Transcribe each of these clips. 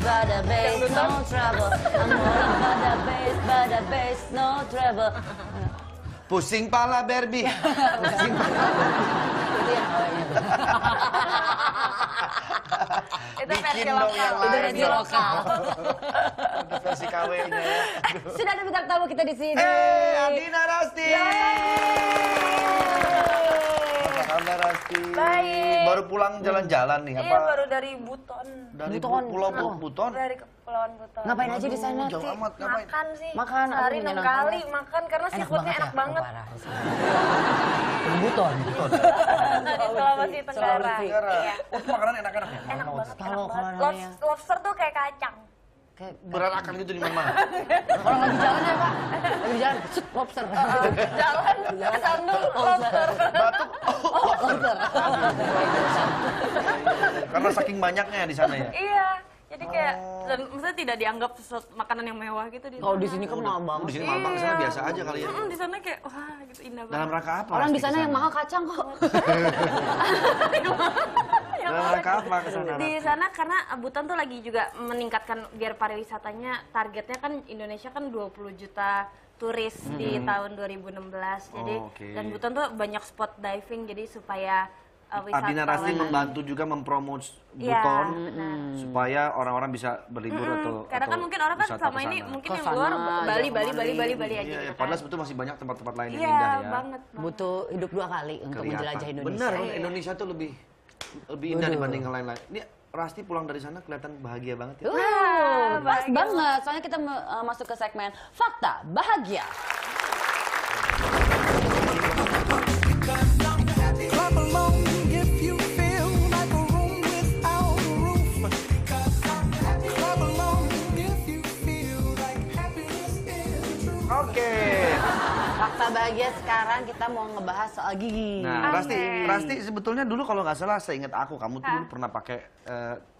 but the bass, no trouble. I'm all about the bass, but the bass, no trouble. Pusing pala Barbie. Pusing pala Itu yang awalnya tuh. Itu versi Bikin dong yang lokal. Itu lain. versi lokal. Ada versi KW-nya ya. Sudah ada bintang tamu kita di sini. Adina Rasti. Apa kabar Rasti? Baik. Baru pulang jalan-jalan nih Iya, apa? baru dari Buton. Dari Buton. Pulau Oh. Buton. Dari Kepulauan Buton. Ngapain aja di sana, Jauh Ti? amat ngapain? Makan sih. Makan, Sehari aduh, 6 menyenangkan kali banget. makan karena seafoodnya enak banget. Oh, parah. Buton. Di Sulawesi Tenggara. Sulawesi. Iya. Oh, makanan enak-enak ya? Enak banget. Kalau enak banget. namanya. Lobster tuh kayak kacang. Kayak Berantakan gitu di mana-mana. orang lagi jalan ya, Pak. Lagi jalan, set, lobster. Jalan, kesandung, lobster. Batuk. Lobster. Karena saking banyaknya di sana ya. Iya. Jadi kayak, dan maksudnya tidak dianggap sesuatu makanan yang mewah gitu di Kalau di sini kan mahal Di banget. sini mahal, di sana biasa aja kali ya. Di sana kayak, wah gitu indah Dalam banget. rangka apa? Orang Rasti di sana ke yang mahal kacang kok. Dalam rangka apa ke sana? Di sana karena Buton tuh lagi juga meningkatkan biar pariwisatanya, targetnya kan Indonesia kan 20 juta turis di tahun 2016. Jadi Oh, oke. dan Buton tuh banyak spot diving jadi supaya Adina Rasti wisatawan. membantu juga mempromot Iya, Buton benar. supaya orang-orang bisa berlibur atau Karena kan mungkin orang kan wisata selama ke ini sana. mungkin Ke yang luar sana, Bali Bali. aja Iya, gitu padahal kan. sebetulnya masih banyak tempat-tempat lain yang Iya, indah ya. banget. Butuh hidup 2 kali untuk Kelihatan. menjelajah Indonesia. Benar, Iya. Indonesia tuh lebih indah Waduh. dibanding yang lain-lain. Ini Rasti pulang dari sana kelihatan bahagia banget ya. Pas bahagia banget, soalnya kita masuk ke segmen Fakta Bahagia. Clap along if you feel like a room without a roof. Clap along if you feel like happiness is the truth. Oke. Fakta Bahagia sekarang kita mau ngebahas soal gigi. Nah, Oke. Rasti sebetulnya dulu kalau nggak salah seingat aku kamu tuh dulu pernah pakai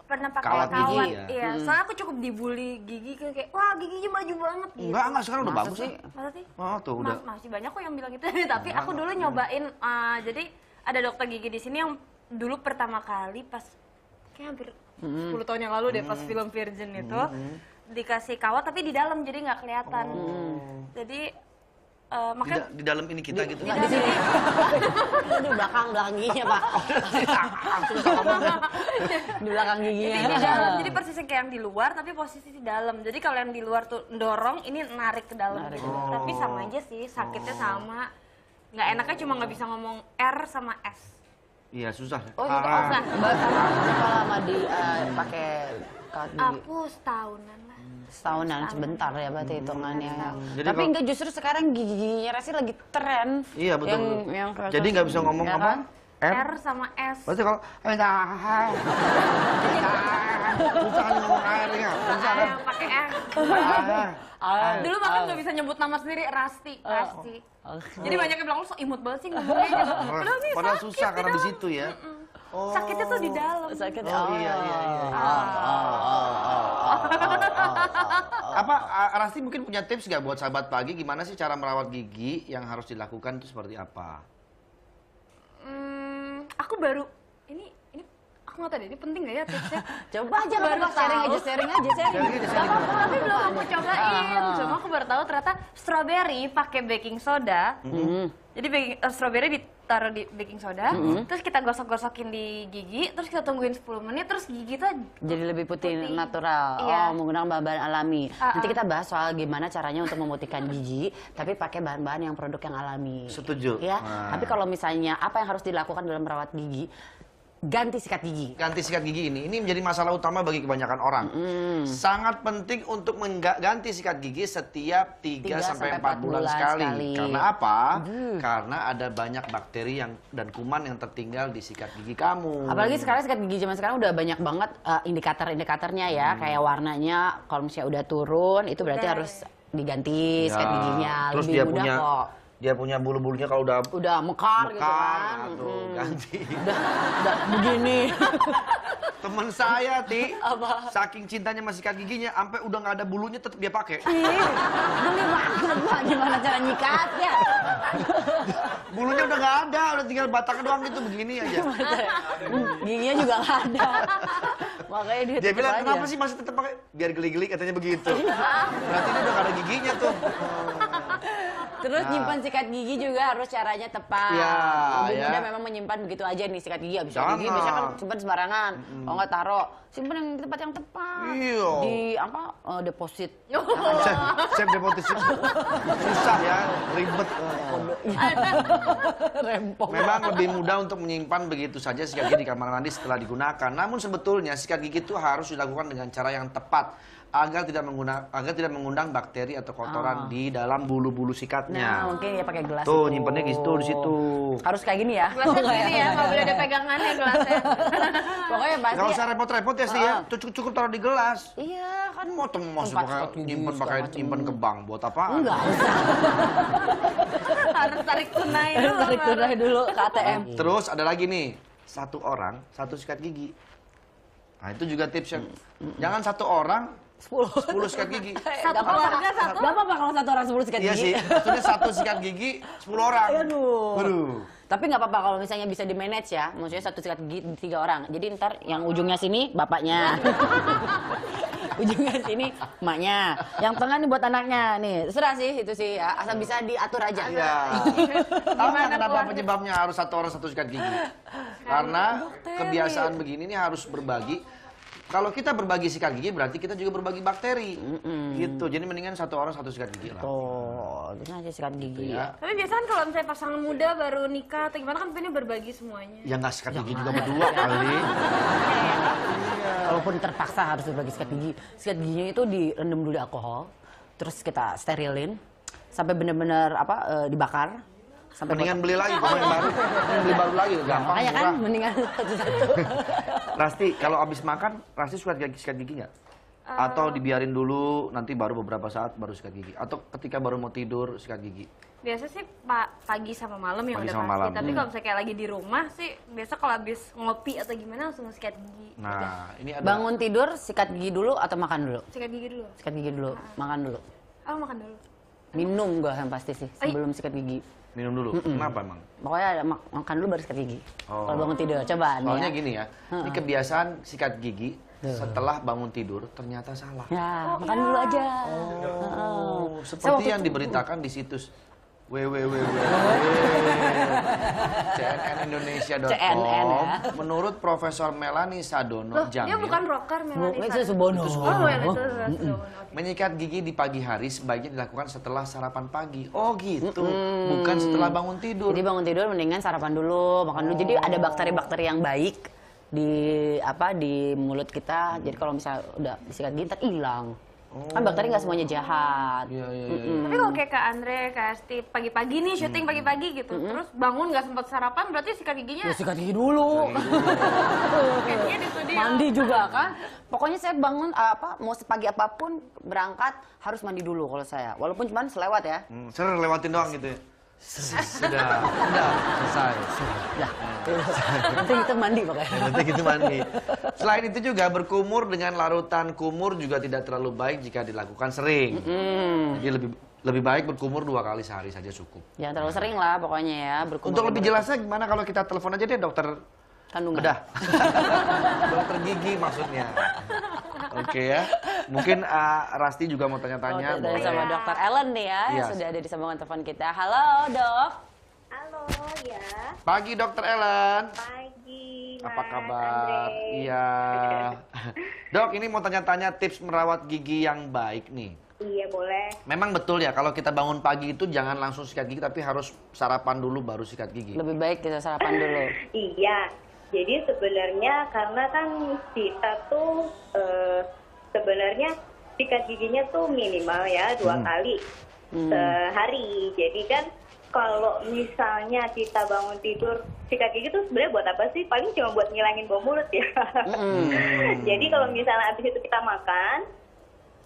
Pernah pakai kawat kawat, gigi ya? iya. Soalnya aku cukup dibully gigi kayak, wah giginya maju banget gitu. Enggak, sekarang udah Masa bagus sih? sih. Masa sih? Oh, tuh udah. Masih banyak kok yang bilang gitu. Tapi aku dulu nyobain, jadi ada dokter gigi di sini yang dulu pertama kali pas kayak hampir 10 tahun yang lalu deh pas film Virgin itu dikasih kawat tapi di dalam jadi nggak kelihatan. Jadi makanya Di dalam ini kita gitu. Nggak di sini. Di belakang giginya, Pak. Di belakang giginya. jadi di dalam, jadi persisnya kayak yang di luar tapi posisi di dalam. Jadi kalau yang di luar tuh dorong, ini narik ke dalam gitu. Tapi sama aja sih, sakitnya sama. Nggak enaknya cuma nggak bisa ngomong R sama S. Iya, susah. Oh, gitu. Ah. Berapa lama pakai kawat gigi? Aku setahunan lah. Setahunan, sebentar ya berarti hitungannya. Jadi Tapi kalau- enggak, justru sekarang giginya Rasi lagi tren. Iya, betul. Yang Jadi nggak bisa ngomong ya apa? kan? R sama S. Berarti kalau susah ngomong airnya. Susah kan? Yang pakai R. Ah. Dulu bahkan nggak bisa nyebut nama sendiri, Rasti. Jadi banyak yang bilang, lu so imut banget sih ngomongnya. Padahal ini Padahal sakit susah di karena di dalam. situ ya. Oh. Sakitnya tuh di dalam. Sakit. Oh iya. Apa Rasti mungkin punya tips nggak buat sahabat pagi gimana sih cara merawat gigi yang harus dilakukan itu seperti apa? Aku baru ini aku nggak tahu deh, ini penting nggak ya tipsnya? Coba aja Aku baru baru sharing tahu. aja, sharing aja. Gak apa-apa, tapi belum aku cobain. Cuma aku baru tahu ternyata strawberry pakai baking soda. Jadi strawberry ditaruh di baking soda, terus kita gosok-gosokin di gigi, terus kita tungguin 10 menit, terus gigi tuh Jadi lebih putih, natural. Iya. Oh, menggunakan bahan-bahan alami. Nanti kita bahas soal gimana caranya untuk memutihkan gigi, tapi pakai bahan-bahan yang produk yang alami. Setuju. Ya. Nah. Tapi kalau misalnya apa yang harus dilakukan dalam merawat gigi? Ganti sikat gigi. Ganti sikat gigi ini menjadi masalah utama bagi kebanyakan orang. Sangat penting untuk ganti sikat gigi setiap 3 sampai 4 bulan sekali. Karena apa? Karena ada banyak bakteri dan kuman yang tertinggal di sikat gigi kamu. Apalagi sekarang sikat gigi zaman sekarang udah banyak banget indikator-indikatornya ya, kayak warnanya kalau misalnya udah turun itu berarti Udah, harus diganti sikat Ya, giginya. terus Lebih dia mudah punya kok. dia punya bulu-bulunya kalau Udah mekar gitu kan. nah, tuh, ganti. Udah begini. Temen saya, Ti, Apa? saking cintanya sama sikat giginya, sampai udah nggak ada bulunya tetap dia pakai. Ih, geli banget, Pak. Gimana cara nyikatnya? Bulunya udah nggak ada, udah tinggal batangnya doang gitu begini aja. Giginya juga nggak ada. Makanya dia Dia tetep bilang, aja. kenapa sih masih tetap pakai? Biar geli-geli katanya begitu. Berarti dia udah gak ada giginya tuh. Terus Nah. nyimpan sikat gigi juga harus caranya tepat. Iya, Lebih ya. mudah memang menyimpan begitu aja nih sikat gigi. Habis sikat Jangan. gigi biasanya kan simpan sembarangan. Kalau nggak taruh, simpan yang di tempat yang tepat. Iya. Di apa? Deposit. Save deposit. Susah ya, ribet. Rempong. Memang lebih mudah untuk menyimpan begitu saja sikat gigi di kamar mandi setelah digunakan. Namun sebetulnya sikat gigi itu harus dilakukan dengan cara yang tepat agar tidak mengundang bakteri atau kotoran di dalam bulu-bulu Nah, sikatnya. mungkin ya pakai gelas Tuh, itu. nyimpennya di situ. Harus kayak gini ya. Gelasnya gini ya, nggak boleh ada pegangannya gelasnya. Pokoknya pasti. Nggak usah repot-repot ya sih ya. Cukup taruh di gelas. Iya, kan Mau masuk tempat pakai sikat gigi nyimpen segala pakai macem. nyimpen ke bank buat apa? Enggak usah. Harus tarik tunai dulu. Tarik tunai dulu ke ATM. Terus ada lagi nih, satu orang satu sikat gigi. Nah itu juga tips yang jangan satu orang 10 sikat gigi. Satu keluarga satu. Gak apa-apa kalau satu orang 10 sikat Iya gigi. sih, maksudnya satu sikat gigi 10 orang. Aduh. Waduh. Tapi nggak apa-apa kalau misalnya bisa di manage ya. Maksudnya satu sikat gigi 3 orang. Jadi ntar yang ujungnya sini bapaknya. Ujungnya sini emaknya. Yang tengah nih buat anaknya. Nih, terserah sih itu sih ya. Asal bisa diatur aja. Iya. Tahu nggak kenapa keluarga? penyebabnya harus satu orang satu sikat gigi? Karena kebiasaan begini nih harus berbagi. Kalau kita berbagi sikat gigi berarti kita juga berbagi bakteri. Gitu. Jadi mendingan satu orang satu sikat gigi lah. Tuh, bisa aja sikat gigi Ya. Tapi biasanya kan kalau misalnya pasangan muda baru nikah atau gimana kan pengennya berbagi semuanya. Ya nggak sikat gigi juga berdua kali. Walaupun terpaksa harus berbagi sikat gigi. Sikat giginya itu direndam dulu di alkohol. Terus kita sterilin sampai benar-benar dibakar. Sampai Mendingan beli lagi kalau yang baru. Mending beli baru lagi, gampang, makanya kan murah. mendingan satu-satu. Rasti, kalau abis makan, Rasti suka sikat gigi nggak? Atau dibiarin dulu, nanti baru beberapa saat baru sikat gigi? Atau ketika baru mau tidur, sikat gigi? Biasa sih pagi sama malam yang Pagi udah sama pasti. malam. Tapi kalau misalnya kayak lagi di rumah sih, biasa kalau habis ngopi atau gimana langsung sikat gigi. Nah, ini ada... Bangun tidur, sikat gigi dulu atau makan dulu? Sikat gigi dulu. Sikat gigi dulu, makan dulu. Oh makan dulu. Minum gua yang pasti sih sebelum sikat gigi. Minum dulu. Kenapa emang? Pokoknya ada makan dulu baru sikat gigi. Oh. Kalau bangun tidur, coba nih Soalnya ya. gini ya, ini kebiasaan sikat gigi setelah bangun tidur ternyata salah. Ya, makan dulu aja. Oh, Saya seperti waktu yang itu- diberitakan di situs cnnindonesia.com. CNN ya. Menurut Profesor Melanie Sadono Loh, dia Jamil, bukan rocker Melanie Itu Sadono. Subono. Oh, yang itu Subono. Oke. menyikat gigi di pagi hari sebaiknya dilakukan setelah sarapan pagi. Oh gitu, bukan setelah bangun tidur. Jadi bangun tidur mendingan sarapan dulu, makan dulu. Jadi ada bakteri-bakteri yang baik di mulut kita. Jadi kalau misalnya udah disikat gigi ntar hilang. Kan bakteri nggak semuanya jahat. Iya. Tapi kalau kayak Kak Andre, Kak Asti, pagi-pagi nih syuting pagi-pagi gitu, terus bangun nggak sempat sarapan, berarti sikat giginya Ya sikat gigi dulu. kayaknya di studio. Mandi juga kan. Pokoknya saya bangun mau sepagi apapun berangkat harus mandi dulu kalau saya. Walaupun cuma selewat ya. Ser lewatin doang gitu ya. Sudah, selesai. Ya. Nanti kita mandi pokoknya. Nanti gitu mandi. Selain itu juga berkumur dengan larutan kumur juga tidak terlalu baik jika dilakukan sering. Jadi lebih baik berkumur 2 kali sehari saja cukup. Jangan terlalu sering lah pokoknya ya. Berkumur. Untuk lebih jelasnya gimana kalau kita telepon aja deh dokter kandungan. bedah. Dokter gigi maksudnya. Oke ya. Mungkin Rasti juga mau tanya-tanya. Dari boleh. sama Dokter Ellen nih ya, yang Iya. sudah ada di sambungan telepon kita. Halo dok. Halo, ya. Pagi Dokter Ellen. Pagi, Apa Mas kabar? Andre. Iya. Dok, ini mau tanya-tanya tips merawat gigi yang baik nih. Iya, boleh. Memang betul ya, kalau kita bangun pagi itu jangan langsung sikat gigi, tapi harus sarapan dulu baru sikat gigi. Lebih baik kita sarapan dulu. Iya. Jadi sebenarnya karena kan kita tuh sebenarnya sikat giginya tuh minimal ya 2 kali sehari. Jadi kan kalau misalnya kita bangun tidur sikat gigi tuh sebenarnya buat apa sih? Paling cuma buat ngilangin bau mulut ya. Jadi kalau misalnya habis itu kita makan,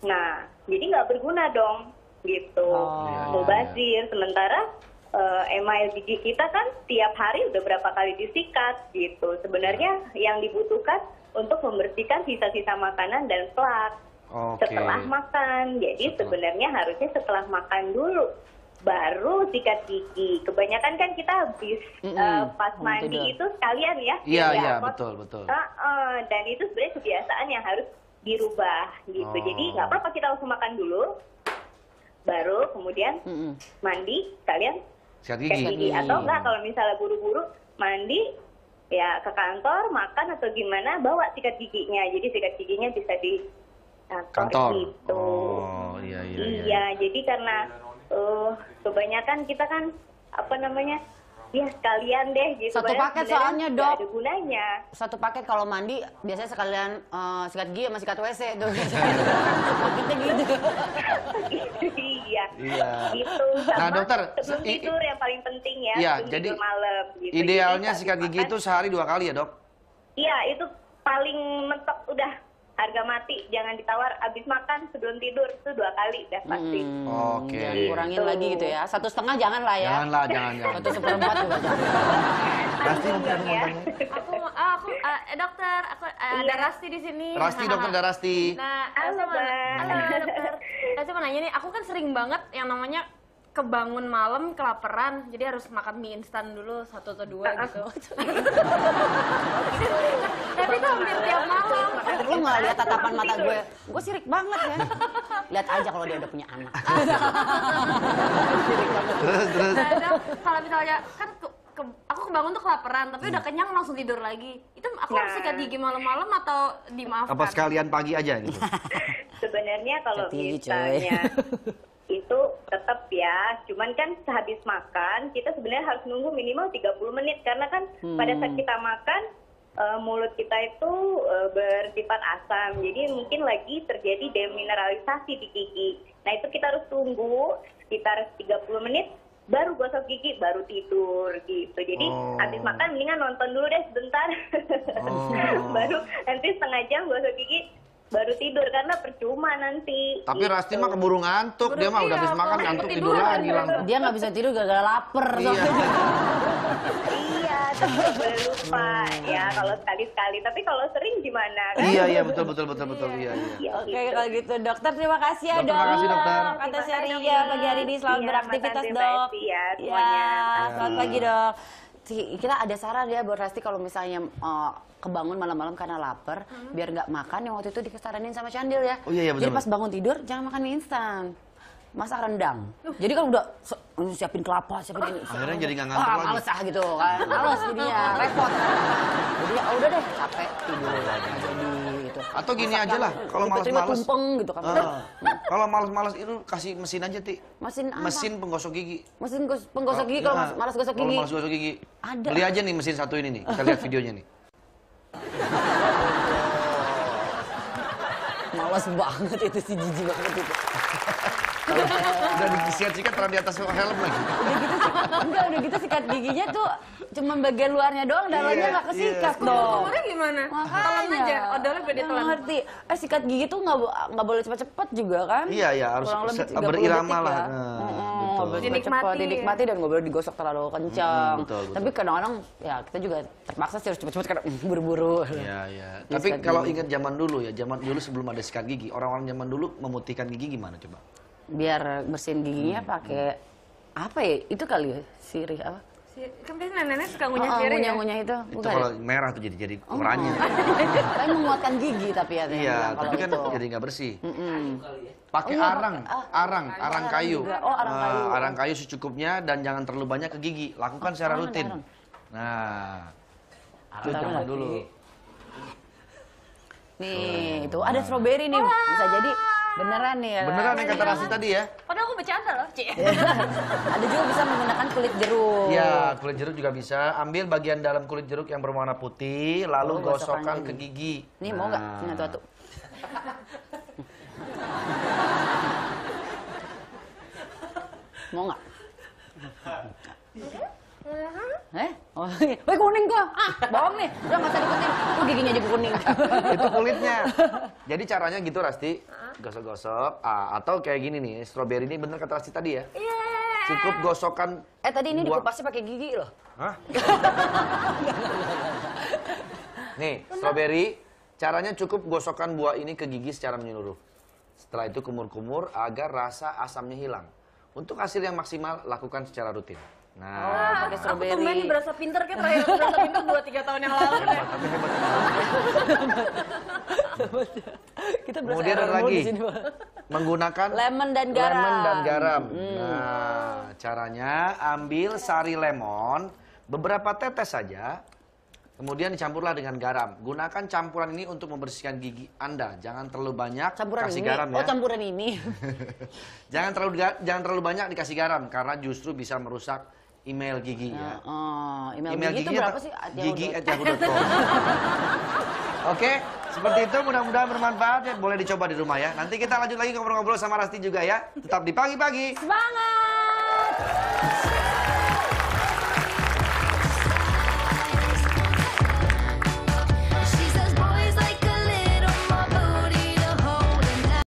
nah jadi nggak berguna dong gitu. Mubazir. Sementara email gigi kita kan tiap hari udah berapa kali disikat gitu. Sebenarnya yang dibutuhkan untuk membersihkan sisa-sisa makanan dan plak Oke. setelah makan. Jadi sebenarnya harusnya setelah makan dulu baru sikat gigi. Kebanyakan kan kita habis pas mandi tidur. itu sekalian ya. Iya, Ya, iya, kok- betul, betul. Dan itu sebenarnya kebiasaan yang harus dirubah gitu. Oh. Jadi nggak apa-apa kita langsung makan dulu, baru kemudian mandi sekalian Sikat sikat gigi. gigi. Atau enggak kalau misalnya buru-buru mandi ya ke kantor makan atau gimana bawa sikat giginya. Jadi sikat giginya bisa di Kantor. gitu. Oh, iya, iya, iya. Iya, jadi karena kebanyakan kita kan apa namanya? Ya sekalian deh gitu. Satu Padahal paket sebenarnya soalnya, nggak Dok. ada gunanya. Satu paket kalau mandi biasanya sekalian sikat gigi sama sikat WC tuh. Paketnya gitu. Iya. Iya. Gitu. Nah, Sama dokter, sebelum tidur yang paling penting ya, Iya, sebelum jadi tidur malam gitu. idealnya Jadi sikat habis gigi makan- itu sehari 2 kali ya, Dok? Iya, itu paling mentok udah harga mati. Jangan ditawar abis makan sebelum tidur itu 2 kali udah pasti. Oke. Jangan kurangin lagi gitu ya. 1,5 jangan lah ya. Janganlah, jangan. 1/4 juga jangan. Pasti Enggak ya. Dokter, ada Iya. Rasti di sini. Rasti, dokter Darasti. Nah, Halo, Bang. halo dokter. Saya mau nanya nih, aku kan sering banget yang namanya kebangun malam kelaparan, jadi harus makan mie instan dulu 1 atau 2 gitu. Tapi itu hampir tiap malam. Lu nggak lihat tatapan mata gue? Gue sirik banget ya. Lihat aja kalau dia udah punya anak. Terus. Nah, Dok, kalau misalnya kan aku kebangun tuh kelaparan, tapi udah kenyang langsung tidur lagi. Itu aku harus Nah. sikat gigi malam-malam atau dimaafkan? Apa sekalian pagi aja gitu? Sebenarnya kalau Sikat gigi, misalnya itu tetap ya, cuman kan sehabis makan kita sebenarnya harus nunggu minimal 30 menit karena kan pada saat kita makan mulut kita itu bersifat asam, jadi mungkin lagi terjadi demineralisasi di gigi. Nah itu kita harus tunggu sekitar 30 menit baru gosok gigi, baru tidur gitu. Jadi habis makan mendingan nonton dulu deh sebentar, baru nanti setengah jam gosok gigi, baru tidur karena percuma nanti. Tapi gitu. Rasti mah keburu ngantuk, dia mah udah habis makan ngantuk tidur lagi langsung. Dia nggak bisa tidur gara-gara lapar. Iya. Iya, tapi nggak boleh lupa ya kalau sekali-sekali. Tapi kalau sering gimana kan? Iya, betul iya. Iya, Oke, gitu. kalau gitu dokter terima kasih ya Dokter, dok. makasih, dokter. Atas Terima sharingnya kasih. pagi hari ini selamat Iya, beraktivitas makasih, dok. Mbak Esti ya, semuanya. Selamat pagi dok. Kita ada saran ya buat Rasti kalau misalnya kebangun malam-malam karena lapar, biar nggak makan yang waktu itu disaranin sama Candil ya. Oh, iya, betul, Jadi pas betul. bangun tidur jangan makan mie instan. Masak rendang. Jadi kan udah siapin kelapa, siapin ini. Akhirnya jadi nggak ngantuk lagi. Males gitu kan. Males jadinya, repot. Jadi ya udah deh, capek tidur lagi jadi itu. Atau gini Masak aja yang lah, kalau tiba-tiba males-males. tumpeng gitu kan. Kalau males-males itu kasih mesin aja, Ti. Mesin apa? Mesin penggosok gigi. Mesin penggosok gigi kalau Nah, malas gosok Kalau gigi. malas gosok gigi. Ada. Beli aja nih mesin satu ini nih. Kita lihat videonya nih. Males banget itu si jijik banget itu. Udah disikat-sikat taruh di atas helm lagi. Udah gitu sikat giginya tuh cuma bagian luarnya doang, dalamnya Iya, nggak kesikat iya. dong. Umurnya gimana? Telan Makanya. aja, odolnya gede Nggak telan. ngerti. Sikat gigi tuh nggak boleh cepet-cepet juga kan? Iya, harus Kurang lebih 30 berirama detik lah. ya. Nah, Nggak boleh Dinikmati cepet-cepet, ya. dinikmati dan nggak boleh digosok terlalu kencang. betul. Tapi kadang-kadang ya kita juga terpaksa sih harus cepet-cepet karena buru-buru. Iya. Ya, Tapi sikat kalau gigi. ingat zaman dulu ya, zaman dulu sebelum ada sikat gigi, orang-orang zaman dulu memutihkan gigi gimana coba? Biar bersihin giginya pakai apa ya? Itu kali ya, sirih apa? Kan biasanya nenek suka ngunyah sirih ya? ngunyah itu. Itu Bukan kalau ya? merah tuh jadi oranye. Tapi menguatkan gigi tapi ya. Iya, kalau tapi kan itu. jadi nggak bersih. Mm-mm. Pakai Oh, iya, arang kayu. juga. Oh, arang kayu. Arang kayu secukupnya dan jangan terlalu banyak ke gigi. Lakukan secara arang, rutin. arang. Nah, itu Arang zaman lagi. dulu. Nih, itu ada strawberry nih. Bisa jadi beneran nih ya. Beneran yang kata Rasti tadi ya? Padahal aku bercanda loh, Ci. Ada juga bisa menggunakan kulit jeruk. Iya, kulit jeruk juga bisa. Ambil bagian dalam kulit jeruk yang berwarna putih, lalu Oh, gosokkan gosokannya ke gigi. Nih mau nggak? Nah. Ini tuh. Mau nggak? Oh, weh kuning kok. Bohong nih. Udah nggak usah diikutin. Oh, giginya aja kuning. Itu kulitnya. Jadi caranya gitu Rasti, gosok-gosok. Atau kayak gini nih, stroberi ini bener kata Rasti tadi ya. Cukup gosokkan. Tadi ini buah- dikupasnya pakai gigi loh. Hah? Nih, stroberi. Caranya cukup gosokkan buah ini ke gigi secara menyeluruh. Setelah itu kumur-kumur agar rasa asamnya hilang. Untuk hasil yang maksimal, lakukan secara rutin. Nah, pakai Aku tumben strawberry. berasa pinter kan, terakhir aku berasa pinter 2-3 tahun yang lalu. deh. tapi hebat. Kita berasa Kemudian ada error mulu lagi. di sini, Pak. Menggunakan Lemon dan garam. lemon dan garam. Nah, caranya ambil sari lemon, beberapa tetes saja, kemudian dicampurlah dengan garam. Gunakan campuran ini untuk membersihkan gigi Anda. Jangan terlalu banyak Campuran kasih ini. garam ya. Oh, campuran ini. jangan terlalu banyak dikasih garam karena justru bisa merusak email gigi ya. Oh, email gigi itu giginya berapa sih? gigi@yahoo.com. Oke, seperti itu mudah-mudahan bermanfaat ya. Boleh dicoba di rumah ya. Nanti kita lanjut lagi ngobrol-ngobrol sama Rasti juga ya. Tetap di pagi-pagi. Semangat!